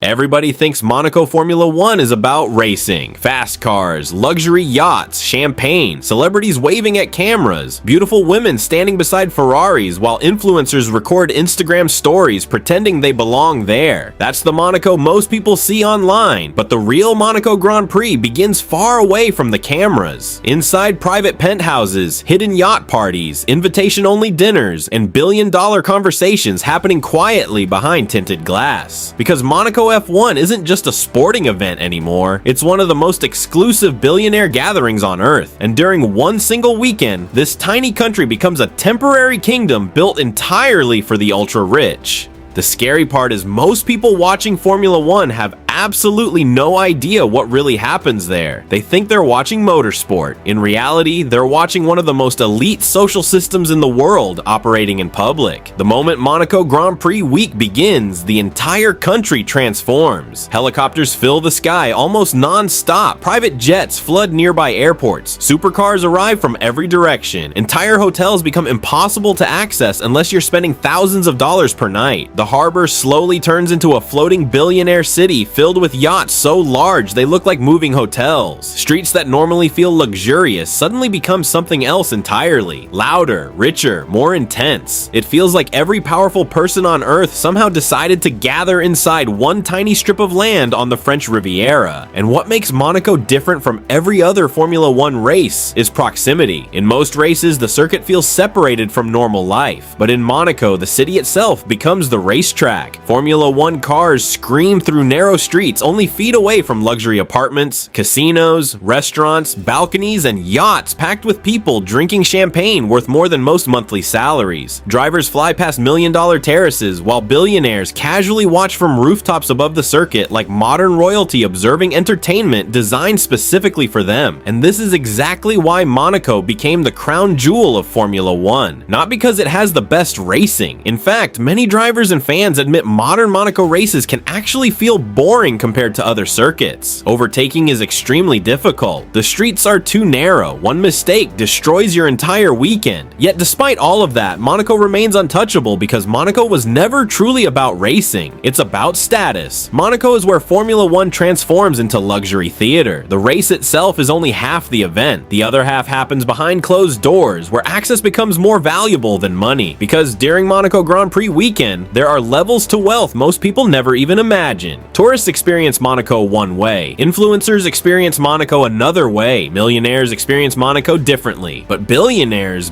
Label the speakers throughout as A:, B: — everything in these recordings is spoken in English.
A: Everybody thinks Monaco Formula One is about racing, fast cars, luxury yachts, champagne, celebrities waving at cameras, beautiful women standing beside Ferraris while influencers record Instagram stories pretending they belong there. That's the Monaco most people see online, but the real Monaco Grand Prix begins far away from the cameras. Inside private penthouses, hidden yacht parties, invitation-only dinners, and billion-dollar conversations happening quietly behind tinted glass. Because Monaco F1 isn't just a sporting event anymore, it's one of the most exclusive billionaire gatherings on Earth, and during one single weekend, this tiny country becomes a temporary kingdom built entirely for the ultra-rich. The scary part is most people watching Formula One have absolutely no idea what really happens there. They think they're watching motorsport. In reality, they're watching one of the most elite social systems in the world operating in public. The moment Monaco Grand Prix week begins, the entire country transforms. Helicopters fill the sky almost non-stop. Private jets flood nearby airports. Supercars arrive from every direction. Entire hotels become impossible to access unless you're spending thousands of dollars per night. The harbor slowly turns into a floating billionaire city filled with yachts so large they look like moving hotels. Streets that normally feel luxurious suddenly become something else entirely. Louder, richer, more intense. It feels like every powerful person on Earth somehow decided to gather inside one tiny strip of land on the French Riviera. And what makes Monaco different from every other Formula One race is proximity. In most races, the circuit feels separated from normal life. But in Monaco, the city itself becomes the racetrack. Formula One cars scream through narrow streets only feet away from luxury apartments, casinos, restaurants, balconies, and yachts packed with people drinking champagne worth more than most monthly salaries. Drivers fly past million-dollar terraces while billionaires casually watch from rooftops above the circuit like modern royalty observing entertainment designed specifically for them. And this is exactly why Monaco became the crown jewel of Formula One. Not because it has the best racing. In fact, many drivers and fans admit modern Monaco races can actually feel boring compared to other circuits. Overtaking is extremely difficult. The streets are too narrow. One mistake destroys your entire weekend. Yet despite all of that, Monaco remains untouchable because Monaco was never truly about racing. It's about status. Monaco is where Formula One transforms into luxury theater. The race itself is only half the event. The other half happens behind closed doors, where access becomes more valuable than money. Because during Monaco Grand Prix weekend, there are levels to wealth most people never even imagine. Tourists experience Monaco one way. Influencers experience Monaco another way. Millionaires experience Monaco differently. But billionaires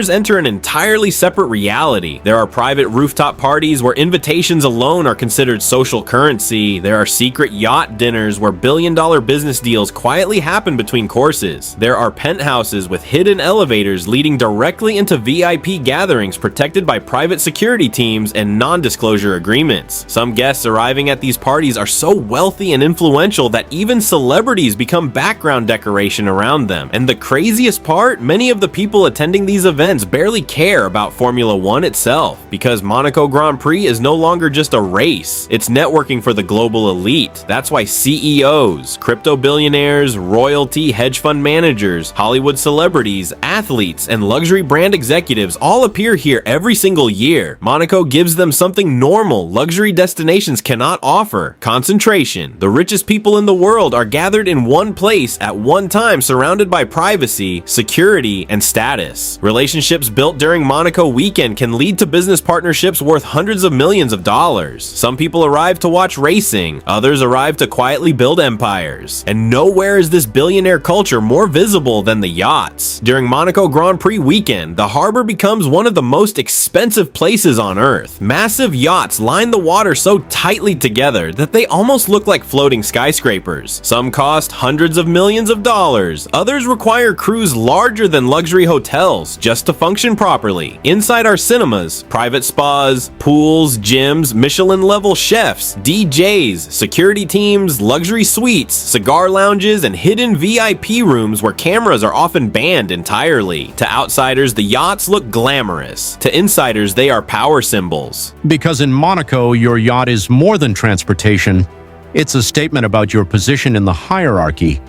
A: enter an entirely separate reality. There are private rooftop parties where invitations alone are considered social currency. There are secret yacht dinners where billion-dollar business deals quietly happen between courses. There are penthouses with hidden elevators leading directly into VIP gatherings protected by private security teams and non-disclosure agreements. Some guests arriving at these parties are so wealthy and influential that even celebrities become background decoration around them. And the craziest part, many of the people attending these events barely care about Formula One itself, because Monaco Grand Prix is no longer just a race. It's networking for the global elite. That's why CEOs, crypto billionaires, royalty, hedge fund managers, Hollywood celebrities, athletes, and luxury brand executives all appear here every single year. Monaco gives them something normal luxury destinations cannot offer: concentration. The richest people in the world are gathered in one place at one time, surrounded by privacy, security, and status. Relationships built during Monaco weekend can lead to business partnerships worth hundreds of millions of dollars. Some people arrive to watch racing, others arrive to quietly build empires. And nowhere is this billionaire culture more visible than the yachts. During Monaco Grand Prix weekend, the harbor becomes one of the most expensive places on Earth. Massive yachts line the water so tightly together that they almost look like floating skyscrapers. Some cost hundreds of millions of dollars. Others require crews larger than luxury hotels just to function properly. Inside are cinemas, private spas, pools, gyms, Michelin-level chefs, DJs, security teams, luxury suites, cigar lounges, and hidden VIP rooms where cameras are often banned entirely. To outsiders, the yachts look glamorous. To insiders, they are power symbols.
B: Because in Monaco, your yacht is more than transportation. It's a statement about your position in the hierarchy.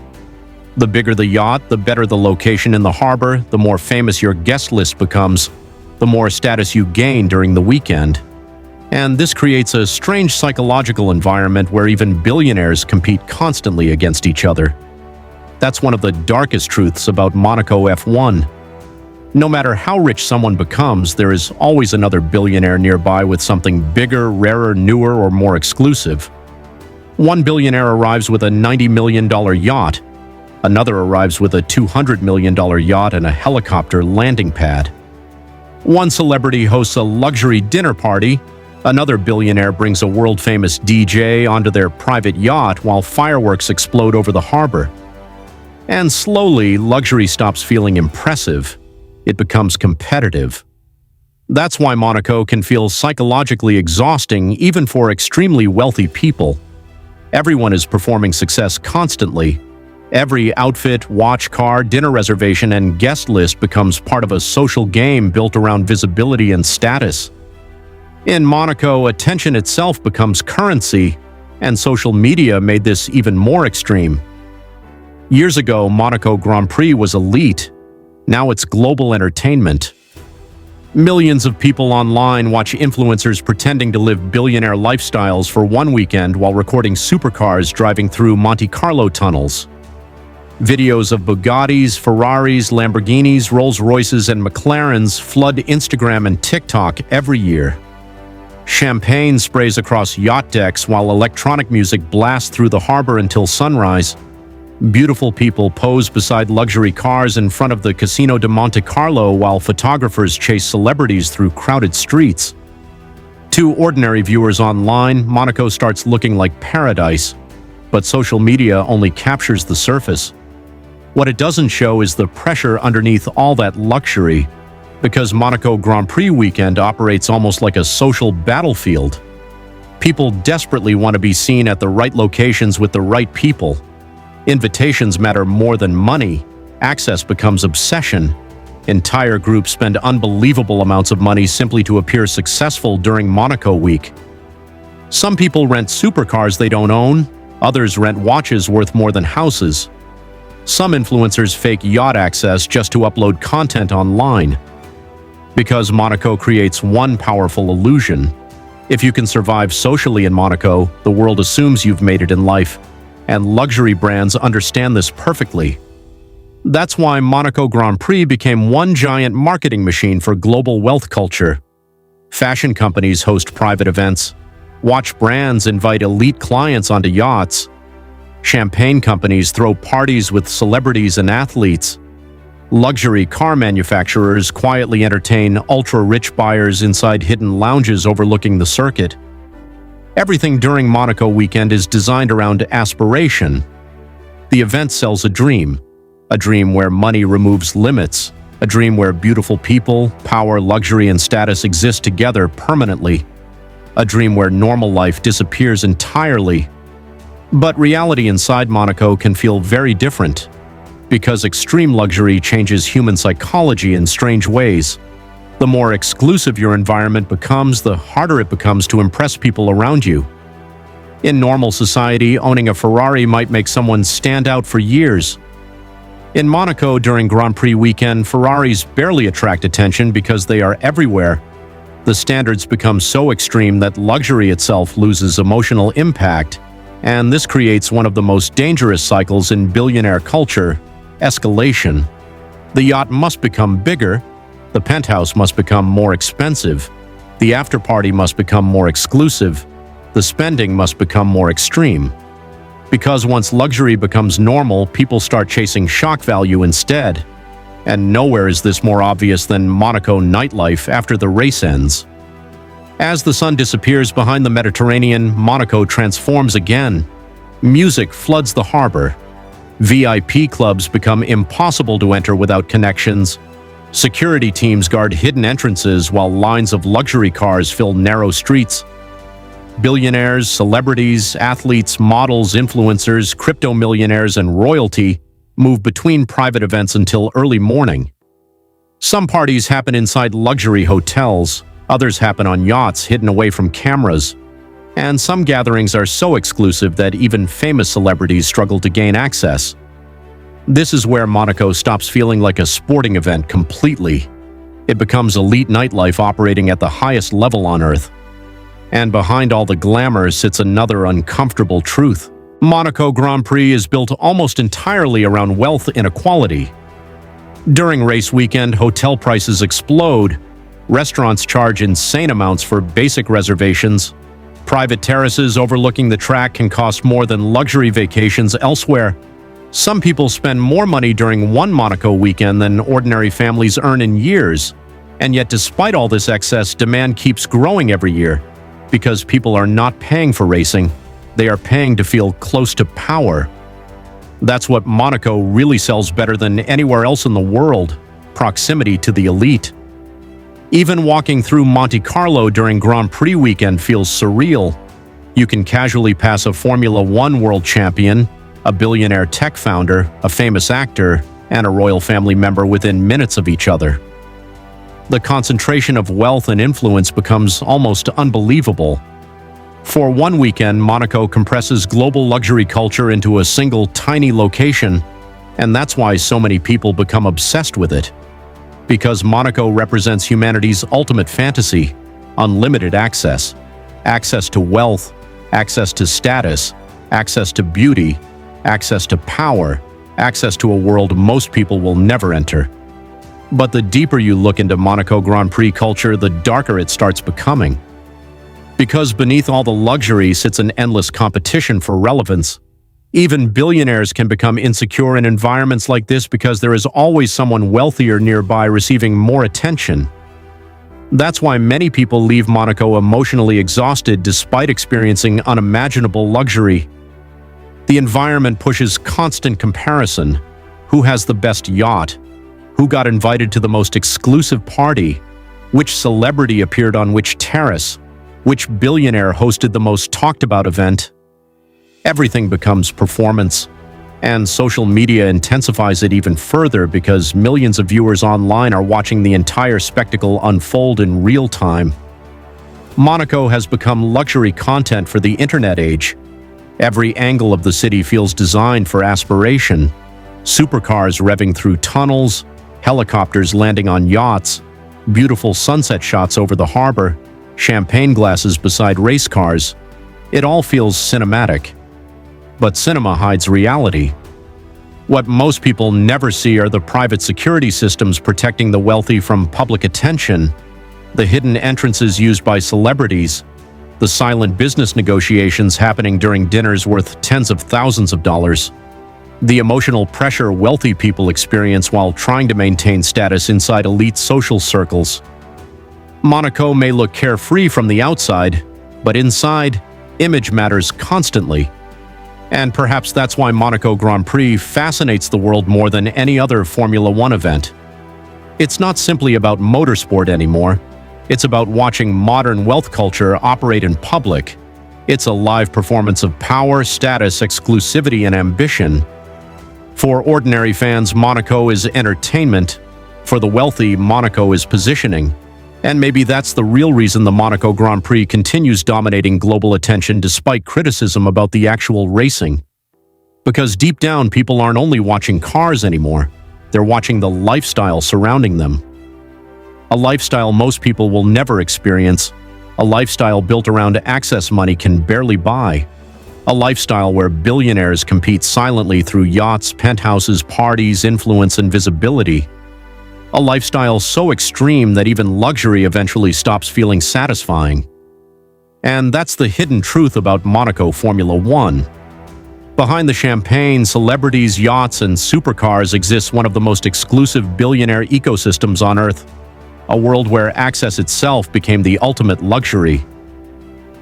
B: The bigger the yacht, the better the location in the harbor, the more famous your guest list becomes, the more status you gain during the weekend. And this creates a strange psychological environment where even billionaires compete constantly against each other. That's one of the darkest truths about Monaco F1. No matter how rich someone becomes, there is always another billionaire nearby with something bigger, rarer, newer, or more exclusive. One billionaire arrives with a $90 million yacht. Another arrives with a $200 million yacht and a helicopter landing pad. One celebrity hosts a luxury dinner party. Another billionaire brings a world-famous DJ onto their private yacht while fireworks explode over the harbor. And slowly, luxury stops feeling impressive. It becomes competitive. That's why Monaco can feel psychologically exhausting even for extremely wealthy people. Everyone is performing success constantly. Every outfit, watch, car, dinner reservation, and guest list becomes part of a social game built around visibility and status. In Monaco, attention itself becomes currency, and social media made this even more extreme. Years ago, Monaco Grand Prix was elite. Now it's global entertainment. Millions of people online watch influencers pretending to live billionaire lifestyles for one weekend while recording supercars driving through Monte Carlo tunnels. Videos of Bugattis, Ferraris, Lamborghinis, Rolls-Royces, and McLarens flood Instagram and TikTok every year. Champagne sprays across yacht decks while electronic music blasts through the harbor until sunrise. Beautiful people pose beside luxury cars in front of the Casino de Monte Carlo while photographers chase celebrities through crowded streets. To ordinary viewers online, Monaco starts looking like paradise, but social media only captures the surface. What it doesn't show is the pressure underneath all that luxury, because Monaco Grand Prix weekend operates almost like a social battlefield. People desperately want to be seen at the right locations with the right people. Invitations matter more than money. Access becomes obsession. Entire groups spend unbelievable amounts of money simply to appear successful during Monaco week. Some people rent supercars they don't own. Others rent watches worth more than houses. Some influencers fake yacht access just to upload content online. Because Monaco creates one powerful illusion. If you can survive socially in Monaco, the world assumes you've made it in life, and luxury brands understand this perfectly. That's why Monaco Grand Prix became one giant marketing machine for global wealth culture. Fashion companies host private events. Watch brands invite elite clients onto yachts. Champagne companies throw parties with celebrities and athletes. Luxury car manufacturers quietly entertain ultra-rich buyers inside hidden lounges overlooking the circuit. Everything during Monaco weekend is designed around aspiration. The event sells a dream where money removes limits, a dream where beautiful people, power, luxury, and status exist together permanently, a dream where normal life disappears entirely. But reality inside Monaco can feel very different, because extreme luxury changes human psychology in strange ways. The more exclusive your environment becomes, the harder it becomes to impress people around you. In normal society, owning a Ferrari might make someone stand out for years. In Monaco during Grand Prix weekend, Ferraris barely attract attention because they are everywhere. The standards become so extreme that luxury itself loses emotional impact, and this creates one of the most dangerous cycles in billionaire culture: escalation. The yacht must become bigger, the penthouse must become more expensive, the after-party must become more exclusive, the spending must become more extreme. Because once luxury becomes normal, people start chasing shock value instead. And nowhere is this more obvious than Monaco nightlife after the race ends. As the sun disappears behind the Mediterranean, Monaco transforms again. Music floods the harbor. VIP clubs become impossible to enter without connections. Security teams guard hidden entrances while lines of luxury cars fill narrow streets. Billionaires, celebrities, athletes, models, influencers, crypto millionaires, and royalty move between private events until early morning. Some parties happen inside luxury hotels, others happen on yachts hidden away from cameras, and some gatherings are so exclusive that even famous celebrities struggle to gain access. This is where Monaco stops feeling like a sporting event completely. It becomes elite nightlife operating at the highest level on Earth. And behind all the glamour sits another uncomfortable truth. Monaco Grand Prix is built almost entirely around wealth inequality. During race weekend, hotel prices explode, restaurants charge insane amounts for basic reservations, private terraces overlooking the track can cost more than luxury vacations elsewhere. Some people spend more money during one Monaco weekend than ordinary families earn in years, and yet despite all this excess, demand keeps growing every year because people are not paying for racing, they are paying to feel close to power. That's what Monaco really sells better than anywhere else in the world: proximity to the elite. Even walking through Monte Carlo during Grand Prix weekend feels surreal. You can casually pass a Formula One world champion, a billionaire tech founder, a famous actor, and a royal family member within minutes of each other. The concentration of wealth and influence becomes almost unbelievable. For one weekend, Monaco compresses global luxury culture into a single tiny location, and that's why so many people become obsessed with it. Because Monaco represents humanity's ultimate fantasy: unlimited access. Access to wealth, access to status, access to beauty, access to power, access to a world most people will never enter. But the deeper you look into Monaco Grand Prix culture, the darker it starts becoming. Because beneath all the luxury sits an endless competition for relevance. Even billionaires can become insecure in environments like this because there is always someone wealthier nearby receiving more attention. That's why many people leave Monaco emotionally exhausted despite experiencing unimaginable luxury. The environment pushes constant comparison. Who has the best yacht? Who got invited to the most exclusive party? Which celebrity appeared on which terrace? Which billionaire hosted the most talked-about event? Everything becomes performance, and social media intensifies it even further because millions of viewers online are watching the entire spectacle unfold in real time. Monaco has become luxury content for the internet age. Every angle of the city feels designed for aspiration. Supercars revving through tunnels, helicopters landing on yachts, beautiful sunset shots over the harbor, champagne glasses beside race cars. It all feels cinematic. But cinema hides reality. What most people never see are the private security systems protecting the wealthy from public attention, the hidden entrances used by celebrities, the silent business negotiations happening during dinners worth tens of thousands of dollars, the emotional pressure wealthy people experience while trying to maintain status inside elite social circles. Monaco may look carefree from the outside, but inside, image matters constantly. And perhaps that's why Monaco Grand Prix fascinates the world more than any other Formula One event. It's not simply about motorsport anymore. It's about watching modern wealth culture operate in public. It's a live performance of power, status, exclusivity, and ambition. For ordinary fans, Monaco is entertainment. For the wealthy, Monaco is positioning. And maybe that's the real reason the Monaco Grand Prix continues dominating global attention despite criticism about the actual racing. Because deep down, people aren't only watching cars anymore, they're watching the lifestyle surrounding them. A lifestyle most people will never experience, a lifestyle built around access money can barely buy, a lifestyle where billionaires compete silently through yachts, penthouses, parties, influence, and visibility. A lifestyle so extreme that even luxury eventually stops feeling satisfying. And that's the hidden truth about Monaco Formula One. Behind the champagne, celebrities, yachts, and supercars exists one of the most exclusive billionaire ecosystems on Earth, a world where access itself became the ultimate luxury.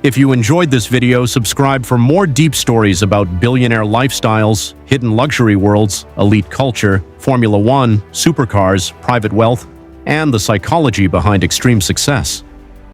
B: If you enjoyed this video, subscribe for more deep stories about billionaire lifestyles, hidden luxury worlds, elite culture, Formula One, supercars, private wealth, and the psychology behind extreme success.